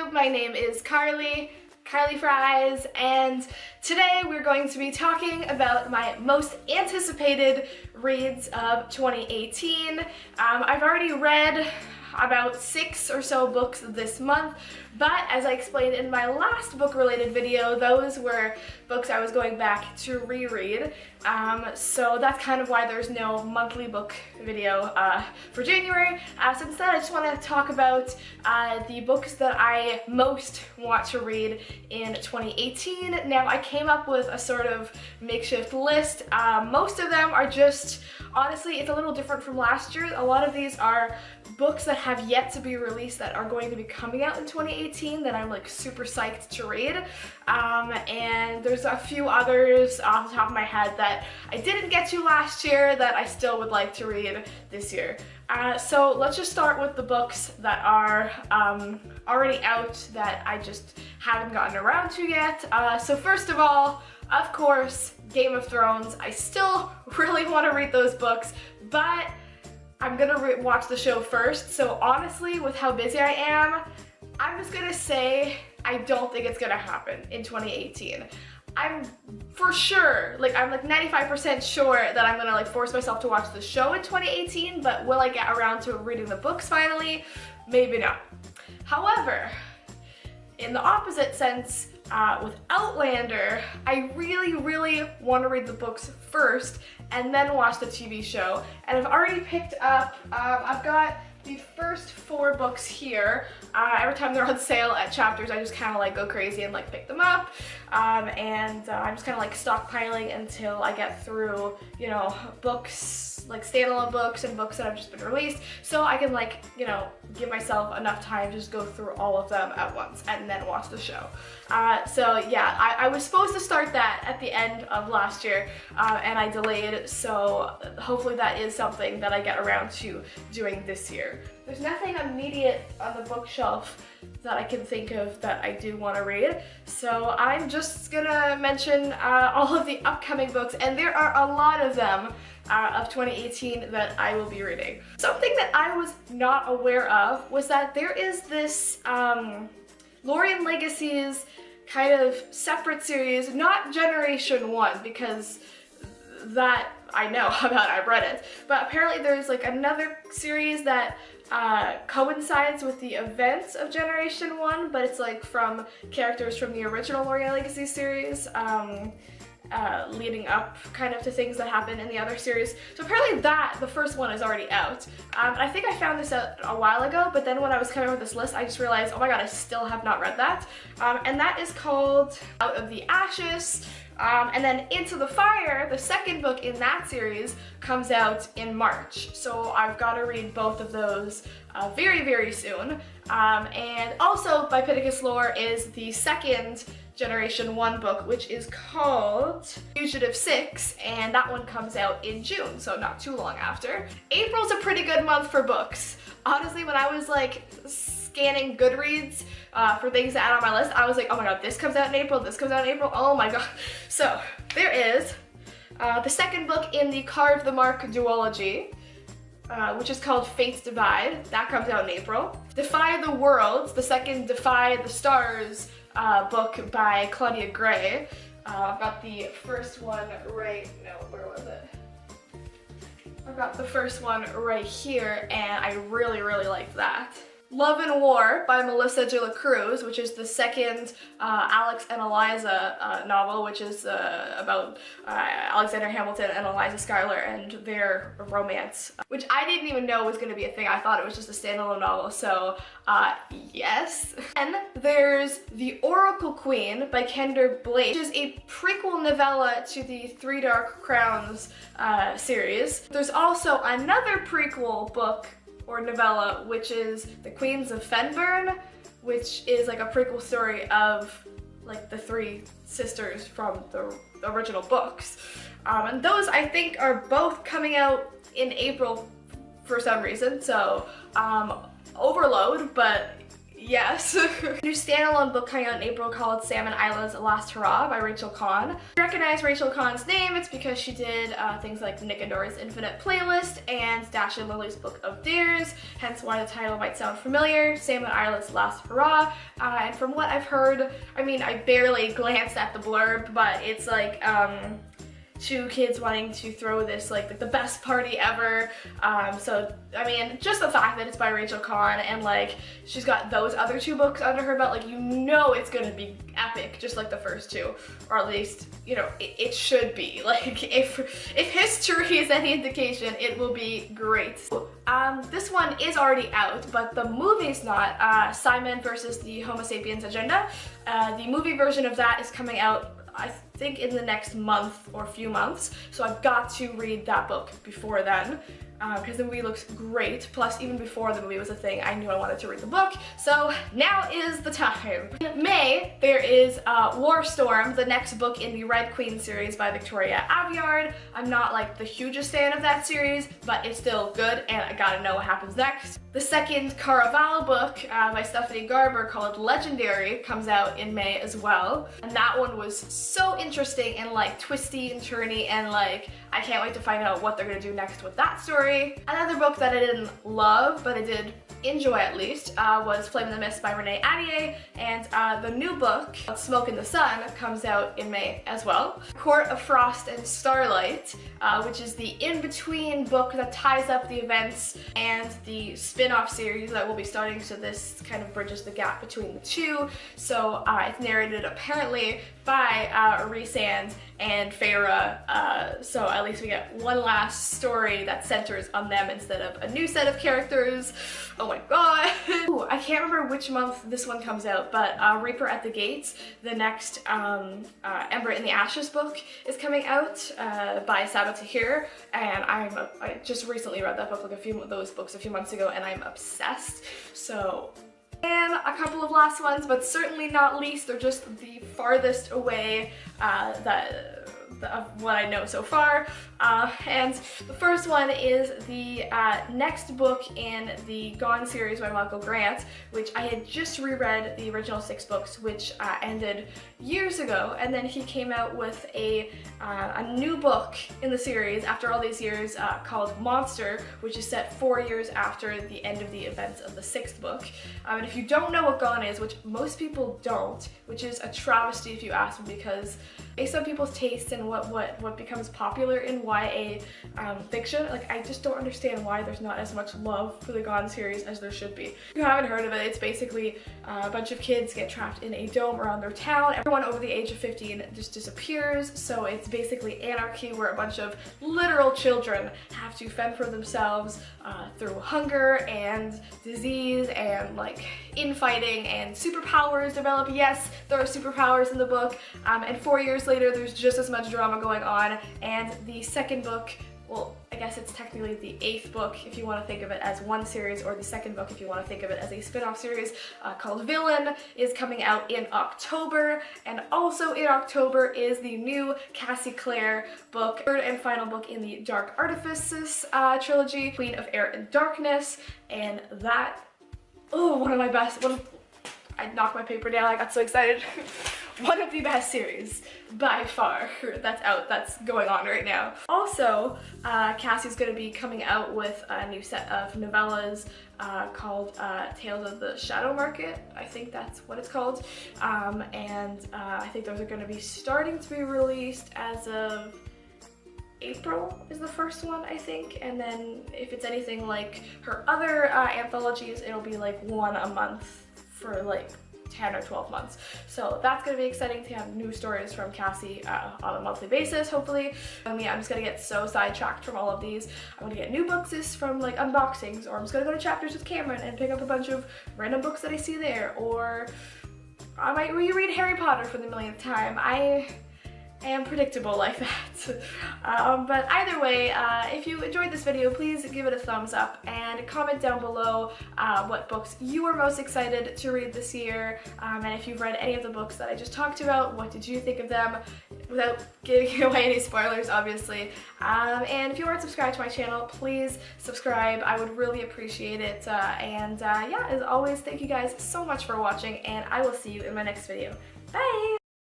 YouTube. My name is Carly Fries, and today we're going to be talking about my most anticipated reads of 2018. I've already read about 6 or so books this month, but as I explained in my last book-related video, those were books I was going back to reread. So that's kind of why there's no monthly book video for January. So instead, I just want to talk about the books that I most want to read in 2018. Now, I came up with a sort of makeshift list. Most of them are just, honestly, it's a little different from last year. A lot of these are books that have yet to be released that are going to be coming out in 2018 that I'm like super psyched to read. And there's a few others off the top of my head that I didn't get to last year that I still would like to read this year. So let's just start with the books that are already out that I just haven't gotten around to yet. So first of all, of course, Game of Thrones. I still really want to read those books, but I'm gonna watch the show first. So honestly, with how busy I am, I'm just gonna say I don't think it's gonna happen in 2018. I'm for sure, I'm like 95% sure that I'm gonna force myself to watch the show in 2018, but will I get around to reading the books finally? Maybe not. However, in the opposite sense, with Outlander, I really want to read the books first and then watch the TV show. And I've already picked up, I've got the first 4 books here. Every time they're on sale at Chapters, I just kind of go crazy and pick them up. And I'm just kind of stockpiling until I get through, books, standalone books and books that have just been released, so I can give myself enough time to just go through all of them at once and then watch the show. So yeah, I was supposed to start that at the end of last year, and I delayed, so hopefully that is something that I get around to doing this year. There's nothing immediate on the bookshelf that I can think of that I do want to read, so I'm just gonna mention all of the upcoming books, and there are a lot of them of 2018 that I will be reading. Something that I was not aware of was that there is this Lorien Legacy's kind of separate series, not Generation 1, because that I know about, I've read it, but apparently there's another series that coincides with the events of Generation 1, but it's from characters from the original Lorien Legacy series, leading up kind of to things that happen in the other series. So apparently the first one is already out. I think I found this out a while ago, but then when I was coming up with this list, I just realized, oh my god, I still have not read that. And that is called Out of the Ashes. And then Into the Fire, the second book in that series, comes out in March. So I've got to read both of those very soon. And also by Pittacus Lore is the second Generation 1 book, which is called Fugitive 6, and that one comes out in June, so not too long after. April's a pretty good month for books. Honestly, when I was scanning Goodreads for things to add on my list, I was like, oh my god, this comes out in April, this comes out in April, oh my god. So there is the second book in the Carve the Mark duology, which is called Fates Divide. That comes out in April. Defy the Worlds, the second Defy the Stars book by Claudia Gray. I've got the first one where was it? I've got the first one right here, and I really liked that. Love and War by Melissa de la Cruz, which is the second Alex and Eliza novel, which is about Alexander Hamilton and Eliza Schuyler and their romance, which I didn't even know was going to be a thing. I thought it was just a standalone novel, so yes. And there's The Oracle Queen by Kender Blake, which is a prequel novella to the Three Dark Crowns series. There's also another prequel book or novella, which is The Queens of Fenburn, which is a prequel story of the 3 sisters from the original books. And those I think are both coming out in April for some reason, so overload, but Yes. New standalone book coming out in April called Sam and Isla's Last Hurrah by Rachel Kahn. If you recognize Rachel Kahn's name, it's because she did things like Nick and Dora's Infinite Playlist and Dash and Lily's Book of Dares, hence why the title might sound familiar, Sam and Isla's Last Hurrah. And from what I've heard, I mean, I barely glanced at the blurb, but it's like, two kids wanting to throw this like the best party ever. So I mean, just the fact that it's by Rachel Kahn and like she's got those other two books under her belt, like you know it's gonna be epic, just like the first two, or at least you know it should be. Like if history is any indication, it will be great. This one is already out, but the movie's not. Simon versus the Homo sapiens agenda. The movie version of that is coming out, I think, in the next month or few months, so I've got to read that book before then, because the movie looks great. Plus, even before the movie was a thing, I knew I wanted to read the book, so now is the time. In May, there is War Storm, the next book in the Red Queen series by Victoria Aveyard. I'm not like the hugest fan of that series, but it's still good, and I gotta know what happens next. The second Caraval book by Stephanie Garber called Legendary comes out in May as well, and that one was so interesting and like twisty and turny, and like I can't wait to find out what they're gonna do next with that story. Another book that I didn't love, but I did enjoy at least, was Flame in the Mist by Renee Ahdieh, and the new book, Smoke in the Sun, comes out in May as well. Court of Frost and Starlight, which is the in-between book that ties up the events and the spin-off series that will be starting, so this kind of bridges the gap between the two. So it's narrated apparently by Rhysand and Feyre, so at least we get one last story that centers on them instead of a new set of characters. Oh my god. Ooh, I can't remember which month this one comes out, but Reaper at the Gates, the next Ember in the Ashes book, is coming out by Sabaa Tahir, and I just recently read that book, like those books a few months ago, and I'm obsessed. So, and a couple of last ones, but certainly not least, they're just the farthest away of what I know so far. And the first one is the next book in the Gone series by Michael Grant, which I had just reread the original 6 books, which ended years ago, and then he came out with a new book in the series after all these years called Monster, which is set 4 years after the end of the events of the 6th book. And if you don't know what Gone is, which most people don't, which is a travesty if you ask me, because based on people's taste and what becomes popular in YA fiction, like I just don't understand why there's not as much love for the Gone series as there should be. If you haven't heard of it, it's basically a bunch of kids get trapped in a dome around their town. Everyone over the age of 15 just disappears, so it's basically anarchy where a bunch of literal children have to fend for themselves through hunger and disease and like infighting, and superpowers develop. Yes, there are superpowers in the book, and 4 years later there's just as much drama going on. And the second book, well, I guess it's technically the 8th book if you want to think of it as one series, or the second book if you want to think of it as a spin-off series, called Villain, is coming out in October. And also in October is the new Cassie Clare book, third and final book in the Dark Artifices trilogy, Queen of Air and Darkness, and that, oh, one of my best, I knocked my paper down, I got so excited. One of the best series by far that's out, that's going on right now. Also, Cassie's going to be coming out with a new set of novellas called Tales of the Shadow Market. I think that's what it's called. And I think those are going to be starting to be released as of April is the first one, I think, and then if it's anything like her other anthologies, it'll be like one a month for like 10 or 12 months. So that's going to be exciting to have new stories from Cassie on a monthly basis, hopefully. Yeah, I'm just going to get so sidetracked from all of these. I'm going to get new books from like unboxings, or I'm just going to go to Chapters with Cameron and pick up a bunch of random books that I see there, or I might reread Harry Potter for the millionth time. I am predictable like that. But either way, if you enjoyed this video, please give it a thumbs up and comment down below what books you are most excited to read this year, and if you've read any of the books that I just talked about, what did you think of them? without giving away any spoilers, obviously. And if you aren't subscribed to my channel, please subscribe. I would really appreciate it. Yeah, as always, thank you guys so much for watching, and I will see you in my next video. Bye!